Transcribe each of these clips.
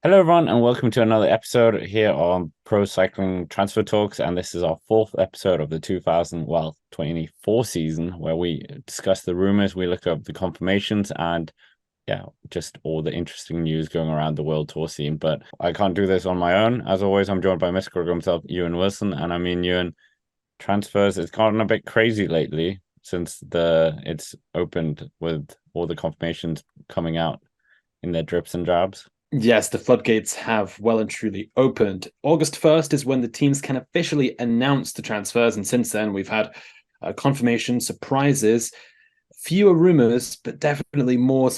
Hello, everyone, and welcome to another episode here on Pro Cycling Transfer Talks. And this is our fourth episode of the 2024 season, where we discuss the rumors, we look up the confirmations, and just all the interesting news going around the World Tour scene. But I can't do this on my own. As always, I'm joined by Mr. Gregor himself, Ewan Wilson. And I mean, Ewan, transfers, it's gotten a bit crazy lately since it's opened with all the confirmations coming out in their drips and drabs. Yes, the floodgates have well and truly opened. August 1st is when the teams can officially announce the transfers. And since then, we've had confirmation, surprises, fewer rumors, but definitely more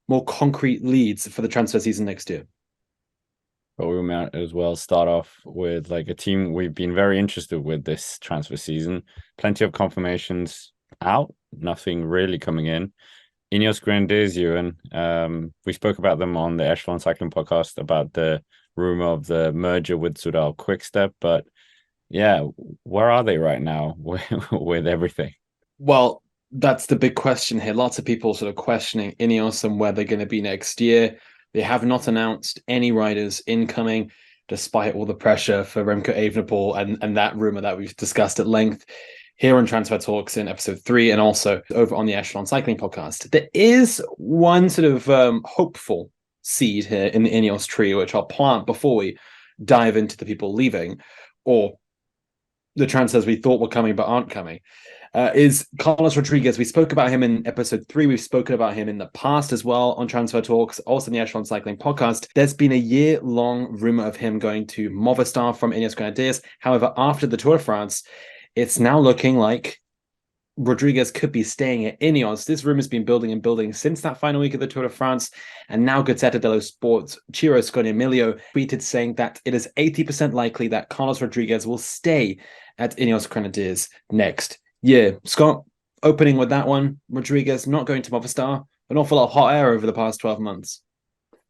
more concrete leads for the transfer season next year. But we might as well start off with like a team we've been very interested with this transfer season. Plenty of confirmations out, nothing really coming in. Ineos Grenadiers, Ewan. We spoke about them on the Echelon Cycling podcast about the rumor of the merger with Soudal Quickstep. But yeah, where are they right now with everything? Well, that's the big question here. Lots of people sort of questioning Ineos and where they're going to be next year. They have not announced any riders incoming, despite all the pressure for Remco Evenepoel and that rumor that we've discussed at length here on Transfer Talks in episode 3 and also over on the Echelon Cycling podcast. There is one sort of hopeful seed here in the Ineos tree, which I'll plant before we dive into the people leaving or the transfers we thought were coming but aren't coming. Is Carlos Rodriguez. We spoke about him in episode 3. We've spoken about him in the past as well on Transfer Talks, also in the Echelon Cycling podcast. There's been a year-long rumor of him going to Movistar from Ineos Grenadiers. However, after the Tour de France, it's now looking like Rodriguez could be staying at Ineos. This rumor has been building and building since that final week of the Tour de France. And now Gazzetta dello Sport's Ciro Scognamiglio tweeted saying that it is 80% likely that Carlos Rodriguez will stay at Ineos Grenadiers next year. Scott, opening with that one, Rodriguez not going to Movistar, an awful lot of hot air over the past 12 months.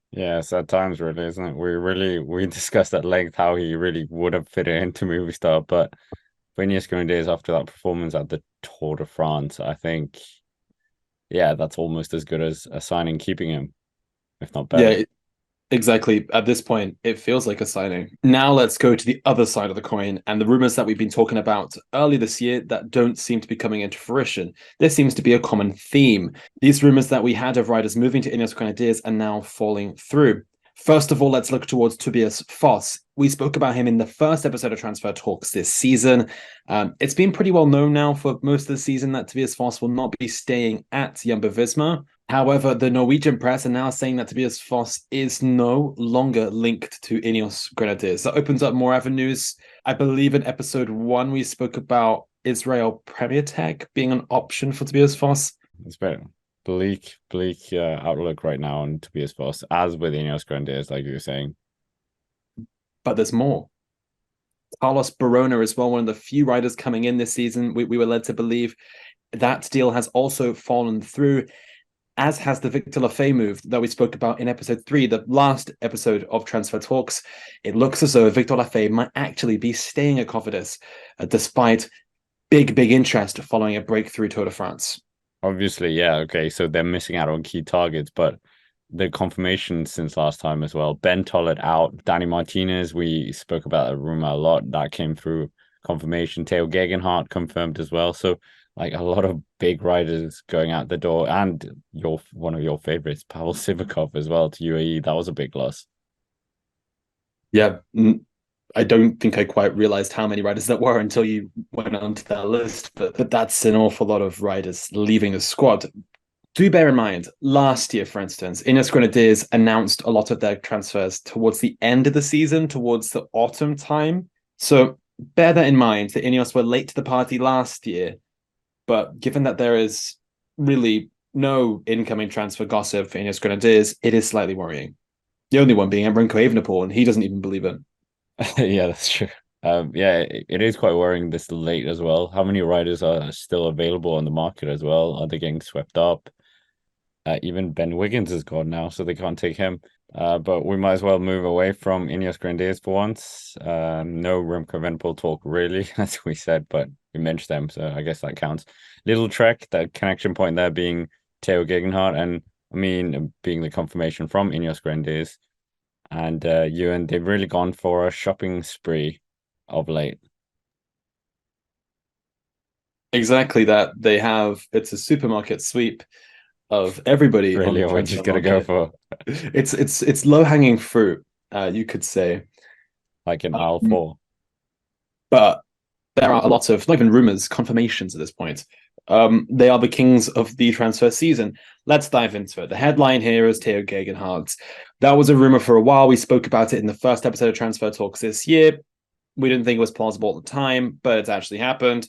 Yeah, it's at times really, isn't it? We discussed at length how he really would have fit it into Movistar, but Ineos Grenadiers after that performance at the Tour de France, I think, yeah, that's almost as good as a signing keeping him, if not better. Yeah, exactly. At this point, it feels like a signing. Now let's go to the other side of the coin and the rumors that we've been talking about early this year that don't seem to be coming into fruition. There seems to be a common theme. These rumors that we had of riders moving to Ineos Grenadiers are now falling through. First of all, let's look towards Tobias Foss. We spoke about him in the first episode of Transfer Talks this season. It's been pretty well known now for most of the season that Tobias Foss will not be staying at Jumbo-Visma. However, the Norwegian press are now saying that Tobias Foss is no longer linked to Ineos Grenadiers. That opens up more avenues. I believe in episode 1, we spoke about Israel Premier Tech being an option for Tobias Foss. It's very bleak outlook right now on Tobias Foss, as with Ineos Grenadiers, like you were saying. But there's more. Carlos Barona as well, one of the few riders coming in this season. We were led to believe that deal has also fallen through, as has the Victor Lafay move that we spoke about in episode 3, the last episode of Transfer Talks. It looks as though Victor Lafay might actually be staying at Cofidis, despite big interest following a breakthrough Tour de France. Obviously, yeah, okay, so they're missing out on key targets, but the confirmation since last time as well. Ben Tollett out, Danny Martinez, we spoke about that rumor a lot. That came through confirmation. Theo Gegenhardt confirmed as well. So like a lot of big riders going out the door, and one of your favorites, Pavel Sivakov as well to UAE. That was a big loss. Yeah, I don't think I quite realized how many riders that were until you went onto that list, but that's an awful lot of riders leaving the squad. Do bear in mind, last year, for instance, Ineos Grenadiers announced a lot of their transfers towards the end of the season, towards the autumn time. So bear that in mind, that Ineos were late to the party last year, but given that there is really no incoming transfer gossip for Ineos Grenadiers, it is slightly worrying. The only one being Remco Evenepoel, and he doesn't even believe it. Yeah, that's true. It is quite worrying this late as well. How many riders are still available on the market as well? Are they getting swept up? Even Ben Wiggins is gone now, so they can't take him. But we might as well move away from Ineos Grenadiers for once. No Remco Evenepoel talk really, as we said, but we mentioned them, so I guess that counts. Lidl Trek, that connection point there being Theo Gegenhardt, and I mean being the confirmation from Ineos Grenadiers. And Ewan, they've really gone for a shopping spree of late. Exactly that. They have, it's a supermarket sweep of everybody on Really, the are we transfer just gonna go market. for It's low hanging fruit, you could say. like an aisle Um, four? but there are a lot of, not even rumors, confirmations at this point. They are the kings of the transfer season. Let's dive into it. The headline here is Theo Gegenhardt. That was a rumor for a while. We spoke about it in the first episode of Transfer Talks this year. We didn't think it was plausible at the time, but it's actually happened.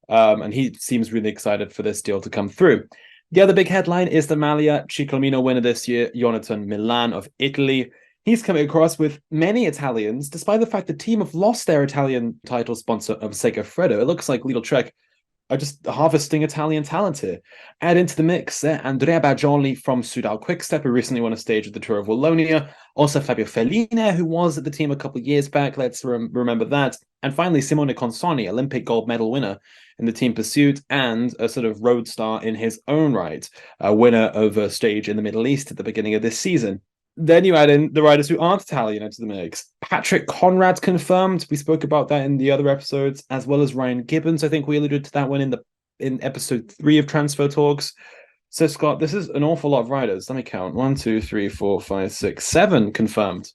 And he seems really excited for this deal to come through. The other big headline is the Maglia Ciclamino winner this year, Jonathan Milan of Italy. He's coming across with many Italians, despite the fact the team have lost their Italian title sponsor of Segafredo. It looks like Lidl Trek are just harvesting Italian talent here. Add into the mix Andrea Bajoli from Soudal Quickstep, who recently won a stage of the Tour of Wallonia. Also Fabio Fellina, who was at the team a couple of years back. Let's remember that. And finally, Simone Consoni, Olympic gold medal winner in the team pursuit and a sort of road star in his own right, a winner of a stage in the Middle East at the beginning of this season. Then you add in the riders who aren't Italian into the mix. Patrick Conrad confirmed. We spoke about that in the other episodes, as well as Ryan Gibbons. I think we alluded to that one in episode 3 of Transfer Talks. So Scott, this is an awful lot of riders. Let me count: 1, 2, 3, 4, 5, 6, 7 confirmed.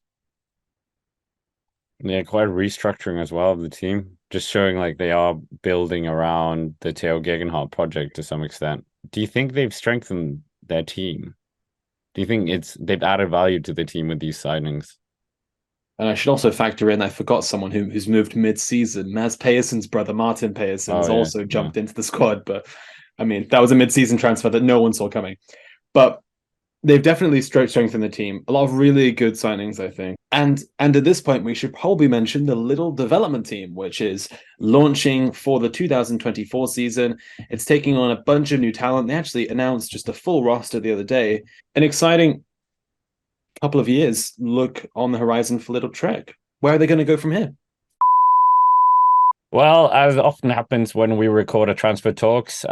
Yeah, quite a restructuring as well of the team. Just showing like they are building around the Theo Gegenhardt project to some extent. Do you think they've strengthened their team? Do you think they've added value to the team with these signings? And I should also factor in, I forgot someone who's moved mid-season. Maz Pearson's brother, Martin Pearson, Oh has yeah, also yeah. jumped into the squad. But I mean, that was a mid-season transfer that no one saw coming. But they've definitely strengthened the team. A lot of really good signings, I think. And at this point, we should probably mention the Lidl development team, which is launching for the 2024 season. It's taking on a bunch of new talent. They actually announced just a full roster the other day. An exciting couple of years look on the horizon for Lidl Trek. Where are they going to go from here? Well, as often happens when we record a transfer talks,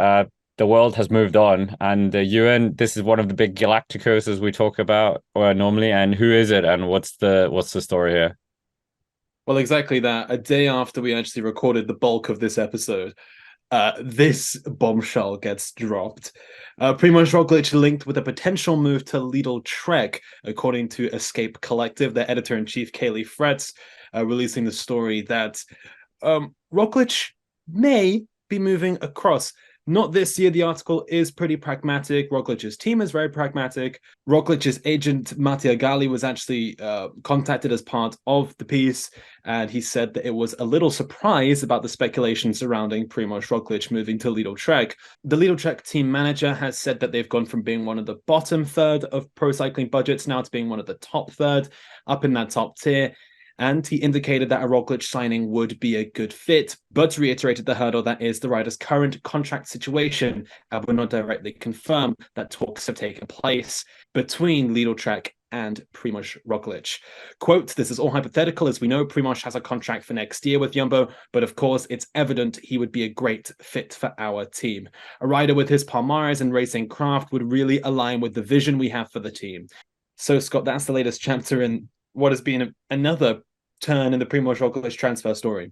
the world has moved on, and Ewan, this is one of the big Galacticos as we talk about normally. And who is it, and what's the story here? Well, exactly that. A day after we actually recorded the bulk of this episode, this bombshell gets dropped. Primož Roglič linked with a potential move to Lidl Trek, according to Escape Collective, their editor-in-chief, Kaylee Fretz, releasing the story that Roglič may be moving across. Not this year. The article is pretty pragmatic. Roglic's team is very pragmatic. Roglic's agent, Mattia Gali, was actually contacted as part of the piece, and he said that it was a little surprised about the speculation surrounding Primož Roglic moving to Lidl Trek. The Lidl Trek team manager has said that they've gone from being one of the bottom third of pro cycling budgets now to being one of the top third, up in that top tier. And he indicated that a Roglic signing would be a good fit, but reiterated the hurdle that is the rider's current contract situation and would not directly confirm that talks have taken place between Lidl Trek and Primož Roglic. Quote, this is all hypothetical. As we know, Primož has a contract for next year with Jumbo, but of course, it's evident he would be a great fit for our team. A rider with his Palmares and racing craft would really align with the vision we have for the team. So, Scott, that's the latest chapter in what has been another turn in the Primož Roglic transfer story.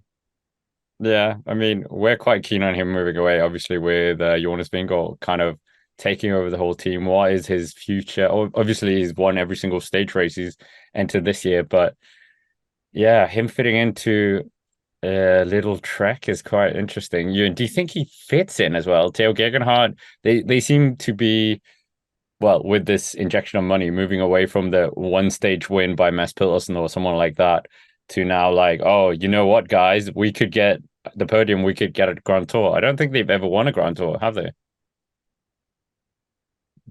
Yeah, I mean, we're quite keen on him moving away, obviously, with Jonas Vingegaard kind of taking over the whole team. What is his future? Obviously, he's won every single stage race he's entered this year, but yeah, him fitting into a Lidl Trek is quite interesting. Do you think he fits in as well? Theo Gegenhardt, they seem to be, well, with this injection of money, moving away from the one stage win by Mads Pedersen or someone like that to now like, oh, you know what, guys, we could get the podium, we could get a Grand Tour. I don't think they've ever won a Grand Tour, have they?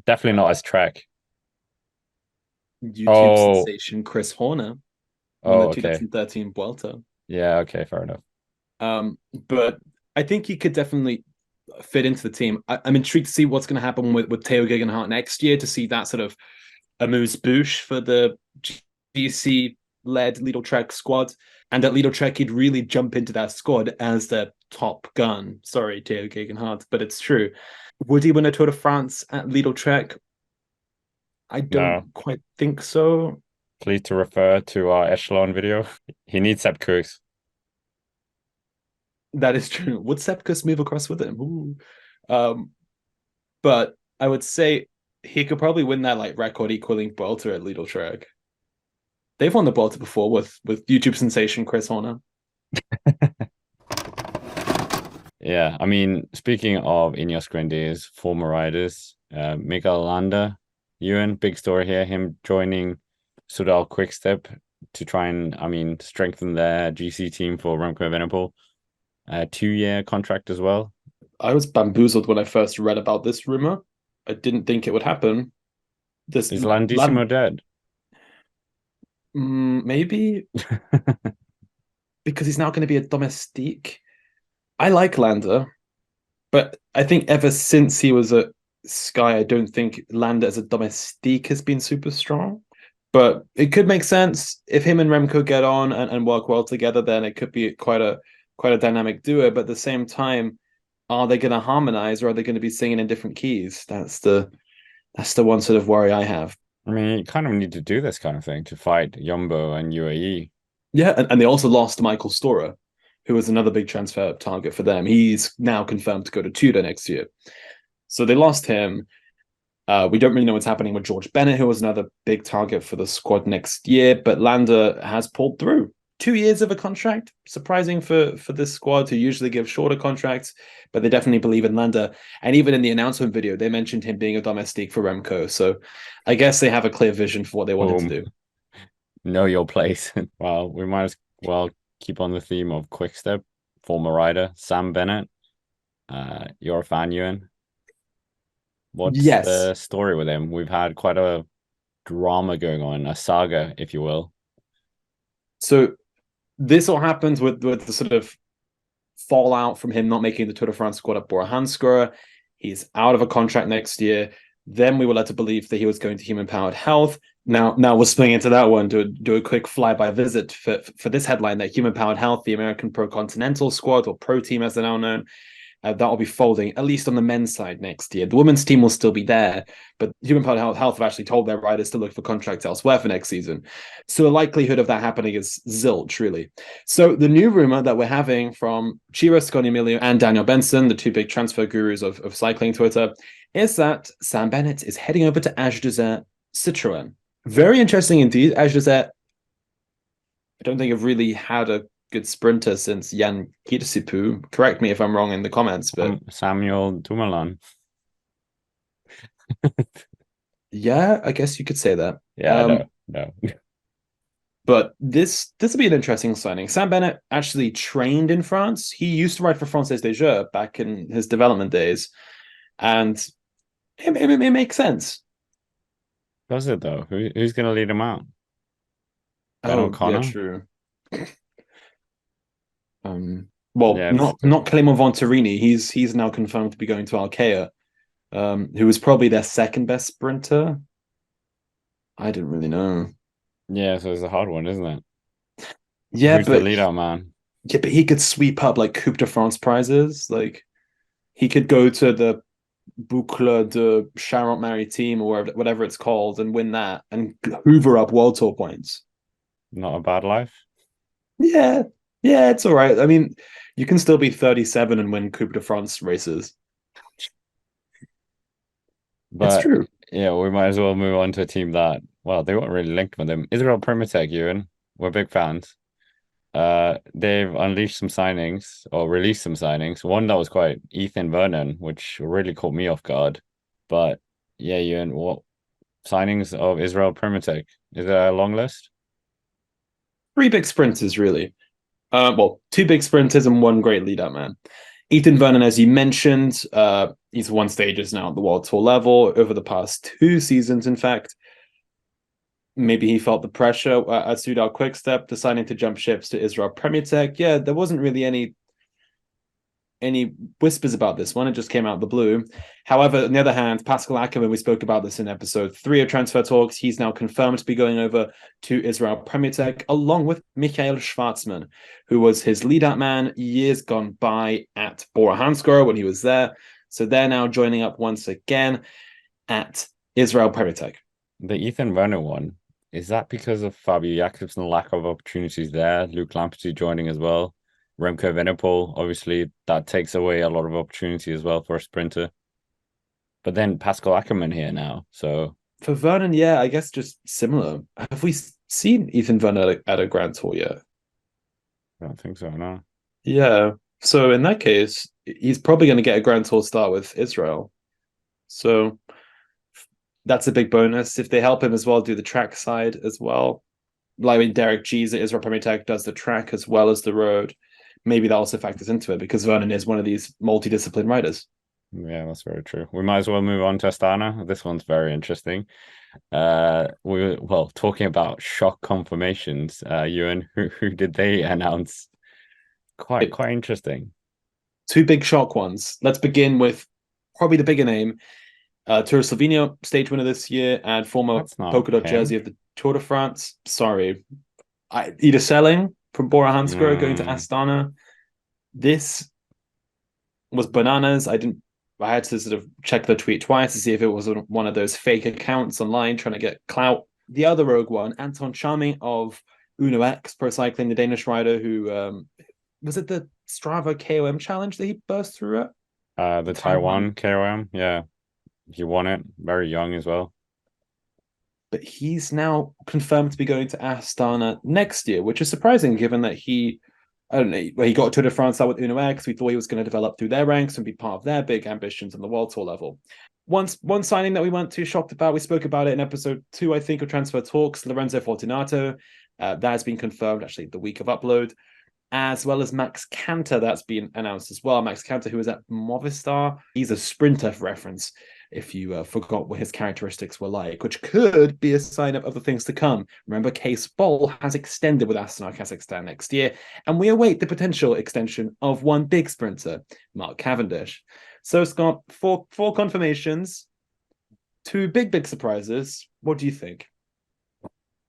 Definitely not as Trek. YouTube Oh, sensation Chris Horner won the oh, okay. 2013 Vuelta. Yeah, okay, fair enough. But I think he could definitely fit into the team. I'm intrigued to see what's going to happen with Theo Gegenhardt next year, to see that sort of amuse-bouche for the GC-led Lidl Trek squad. And at Lidl Trek, he'd really jump into that squad as the top gun. Sorry, Theo Gegenhardt, but it's true. Would he win a Tour de France at Lidl Trek? I don't No. quite think so. Please to refer to our echelon video. He needs Sepp Kuss. That is true. Would Sepkus move across with him? But I would say he could probably win that like record equaling Vuelta at Lidl Trek. They've won the Vuelta before with YouTube sensation Chris Horner. Yeah, I mean, speaking of Ineos Grenadiers, former riders, Mikel Landa, Ewan, big story here, him joining Soudal Quickstep to try and, I mean, strengthen their GC team for Remco Evenepoel. 2-year contract as well. I was bamboozled when I first read about this rumor. I didn't think it would happen. Is Landissimo dead? Maybe because he's now going to be a domestique. I like Landa, but I think ever since he was at Sky, I don't think Landa as a domestique has been super strong. But it could make sense if him and Remco get on and work well together. Then it could be quite a dynamic duo. But at the same time, are they going to harmonize, or are they going to be singing in different keys? That's the one sort of worry I have. I mean, you kind of need to do this kind of thing to fight Jumbo and UAE. Yeah, and they also lost Michael Storer, who was another big transfer target for them. He's now confirmed to go to Tudor next year. So they lost him. We don't really know what's happening with George Bennett, who was another big target for the squad next year. But Landa has pulled through. 2 years of a contract, surprising for this squad who usually give shorter contracts, but they definitely believe in Landa. And even in the announcement video, they mentioned him being a domestique for Remco. So I guess they have a clear vision for what they wanted to do. Know your place. Well, we might as well keep on the theme of Quickstep. Former rider Sam Bennett. You're a fan, Ewan. What's the story with him? We've had quite a drama going on, a saga, if you will. So this all happens with the sort of fallout from him not making the Tour de France squad at Bora Hansgrohe. He's out of a contract next year. Then we were led to believe that he was going to Human Powered Health. Now we'll swing into that one, do a quick flyby visit for this headline that Human Powered Health, the American Pro Continental squad, or Pro Team as they're now known, that will be folding, at least on the men's side next year. The women's team will still be there, but Human Powered Health have actually told their riders to look for contracts elsewhere for next season. So the likelihood of that happening is zilch, really. So the new rumor that we're having from Ciro Scognamiglio and Daniel Benson, the two big transfer gurus of cycling Twitter, is that Sam Bennett is heading over to AG2R Citroën. Very interesting indeed. AG2R, I don't think I've really had a good sprinter since Jan Kirsipuu. Correct me if I'm wrong in the comments, but Samuel Dumoulin. Yeah, I guess you could say that. Yeah, no. But this will be an interesting signing. Sam Bennett actually trained in France. He used to ride for Française des Jeux back in his development days, and it makes sense. Does it though? Who's going to lead him out? Ben O'Connor? Yeah, true. Not Clément Venturini. He's now confirmed to be going to Arkea, who was probably their second best sprinter. I didn't really know. Yeah, so it's a hard one, isn't it? Yeah, who's the lead out man? Yeah, but he could sweep up like Coupe de France prizes. Like he could go to the Boucle de Charente-Maritime or whatever it's called and win that and hoover up World Tour points. Not a bad life. Yeah, it's all right. I mean, you can still be 37 and win Coupe de France races. But it's true. Yeah, we might as well move on to a team that, well, they weren't really linked with them. Israel Primož, Ewan. We're big fans. They've unleashed some signings or released some signings. One that was quite Ethan Vernon, which really caught me off guard. But yeah, Ewan, what signings of Israel Primož? Is there a long list? 3 big sprinters, really. 2 big sprinters and 1 great lead-out man. Ethan Vernon, as you mentioned, he's won stages now at the World Tour level over the past 2 seasons, in fact. Maybe he felt the pressure at Soudal Quickstep, deciding to jump ships to Israel Primož. Yeah, there wasn't really any whispers about this one. It just came out of the blue. However, on the other hand, Pascal Ackermann, we spoke about this in episode 3 of Transfer Talks. He's now confirmed to be going over to Israel Primož, along with Michael Schwarzman, who was his lead-out man years gone by at Bora Hansgrohe when he was there. So they're now joining up once again at Israel Primož. The Ethan Vernon one, Is that because of Fabio Jakobsen lack of opportunities there? Luke Lamperty joining as well. Remco Evenepoel, obviously, that takes away a lot of opportunity as well for a sprinter. But then Pascal Ackermann here now, so For Vernon, yeah, I guess just similar. Have we seen Ethan Vernon at a Grand Tour yet? I don't think so, no. Yeah. So in that case, he's probably going to get a Grand Tour start with Israel. So that's a big bonus. If they help him as well, do the track side as well. Like when Derek Gies at Israel Premier Tech does the track as well as the road. Maybe that also factors into it because Vernon is one of these multidiscipline riders. Yeah, that's very true. We might as well move on to Astana. This one's very interesting. We were well talking about shock confirmations. Ewan, who did they announce? Quite interesting. Two big shock ones. Let's begin with probably the bigger name. Tour of Slovenia stage winner this year and former That's not polka dot him. jersey of the Tour de France. Sorry. Ida Selling from Bora Hansgrohe going to Mm, Astana. This was bananas. I had to sort of check the tweet twice to see if it was one of those fake accounts online trying to get clout. The other rogue one, Anton Charmy of Uno X Pro Cycling, the Danish rider who was it the Strava KOM challenge that he burst through at? the Taiwan KOM, yeah, he won it very young as well. But he's now confirmed to be going to Astana next year, which is surprising given that I don't know, he got Tour de France out with Uno X. We thought he was going to develop through their ranks and be part of their big ambitions on the World Tour level. One signing that we weren't too shocked about, we spoke about it in episode 2, I think, of Transfer Talks, Lorenzo Fortunato. That has been confirmed actually the week of upload, as well as Max Canter, that's been announced as well. Max Canter, who is at Movistar, he's a sprinter for reference, if you forgot what his characteristics were like, which could be a sign of other things to come. Remember, Case Ball has extended with Astana Kazakhstan next year, and we await the potential extension of one big sprinter, Mark Cavendish. So, Scott, four confirmations, two big surprises. What do you think?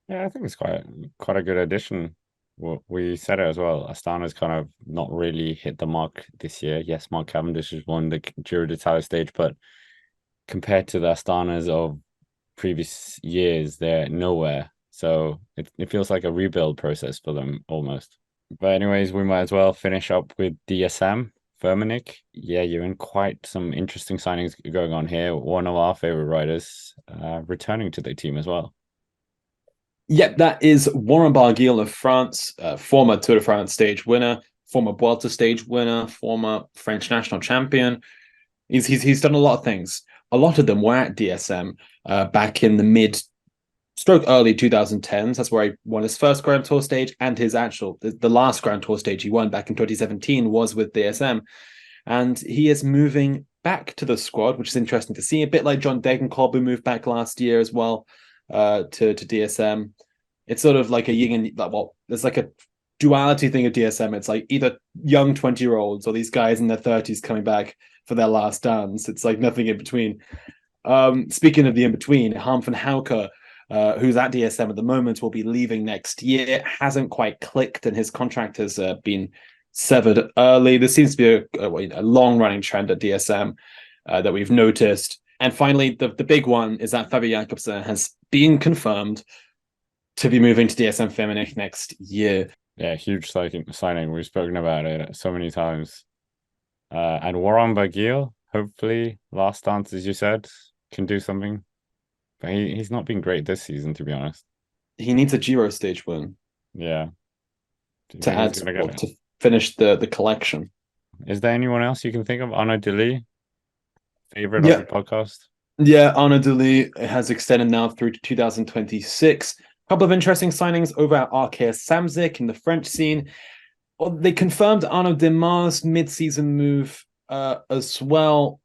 Yeah, I think it's quite a good addition. Well, we said it as well. Astana's kind of not really hit the mark this year. Yes, Mark Cavendish has won the Giro d'Italia stage, but compared to the Astanas of previous years, they're nowhere. So it feels like a rebuild process for them almost. But anyways, we might as well finish up with DSM. Firmenich. Yeah, you're in quite some interesting signings going on here. One of our favorite riders returning to the team as well. Yep, that is Warren Barguil of France, former Tour de France stage winner, former Vuelta stage winner, former French national champion. He's done a lot of things. A lot of them were at DSM back in the early 2010s. That's where he won his first Grand Tour stage, and his the last Grand Tour stage he won back in 2017 was with DSM. And he is moving back to the squad, which is interesting to see. A bit like John Degenkolb, who moved back last year as well to DSM. It's sort of like a yin and there's like a duality thing at DSM. It's like either young 20-year-olds or these guys in their 30s coming back for their last dance. It's like nothing in between. Speaking of the in between, Harm van Houke, who's at DSM at the moment, will be leaving next year. Hasn't quite clicked, and his contract has been severed early. This seems to be a long-running trend at DSM that we've noticed. And finally, the big one is that Fabio Jakobsen has been confirmed to be moving to DSM Firmenich next year. Yeah, huge signing. We've spoken about it so many times. And Warren Barguil, hopefully, last dance, as you said, can do something. But he's not been great this season, to be honest. He needs a Giro stage win. Yeah. To finish the collection. Is there anyone else you can think of? Arnaud Delis, favorite of the podcast? Yeah, Arnaud Delis has extended now through to 2026. A couple of interesting signings over at Arkea Samsic in the French scene. Well, they confirmed Arnaud Demar's mid-season move as well,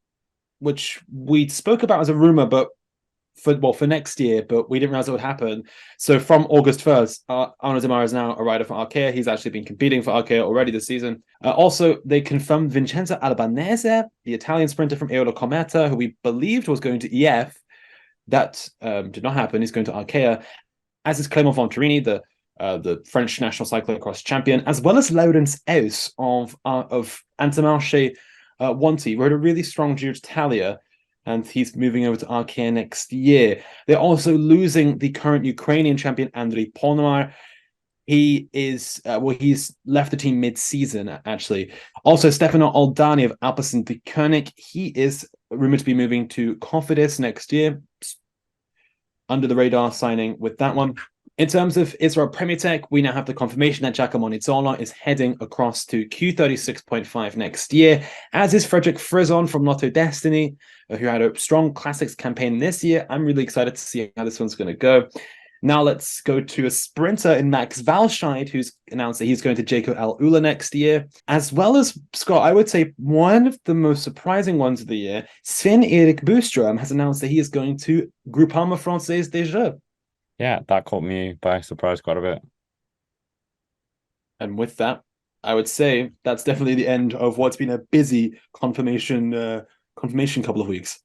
which we spoke about as a rumor, but for next year, but we didn't realize it would happen. So from August 1st, Arnaud Demar is now a rider for Arkea. He's actually been competing for Arkea already this season. Also, they confirmed Vincenzo Albanese, the Italian sprinter from Eolo Cometa, who we believed was going to EF. That did not happen. He's going to Arkea, as is Clément Venturini, the French national cyclocross champion, as well as Laurens Eus of Intermarché Wanty, rode a really strong Giro d'Italia and he's moving over to RK next year. They're also losing the current Ukrainian champion, Andriy Ponomar. He is, he's left the team mid-season, actually. Also, Stefano Oldani of Alpecin-Deceuninck, he is rumored to be moving to Cofidis next year. Under the radar signing with that one. In terms of Israel Premier Tech, we now have the confirmation that Giacomo Nizzolo is heading across to Q36.5 next year, as is Frederick Frison from Lotto Destiny, who had a strong classics campaign this year. I'm really excited to see how this one's going to go. Now let's go to a sprinter in Max Walscheid, who's announced that he's going to Jayco Al Ula next year, as well as, Scott, I would say one of the most surprising ones of the year, Sven-Erik Boström has announced that he is going to Groupama Française des Jeux. Yeah, that caught me by surprise quite a bit. And with that, I would say that's definitely the end of what's been a busy confirmation couple of weeks.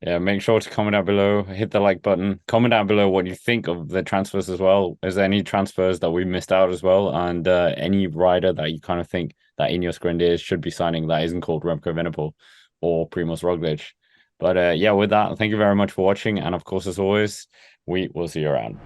Yeah, make sure to comment down below, hit the like button, comment down below what you think of the transfers as well. Is there any transfers that we missed out as well? And any rider that you kind of think that Ineos Grenadiers should be signing that isn't called Remco Evenepoel or Primož Roglič? But yeah, with that, thank you very much for watching. And of course, as always, we will see you around.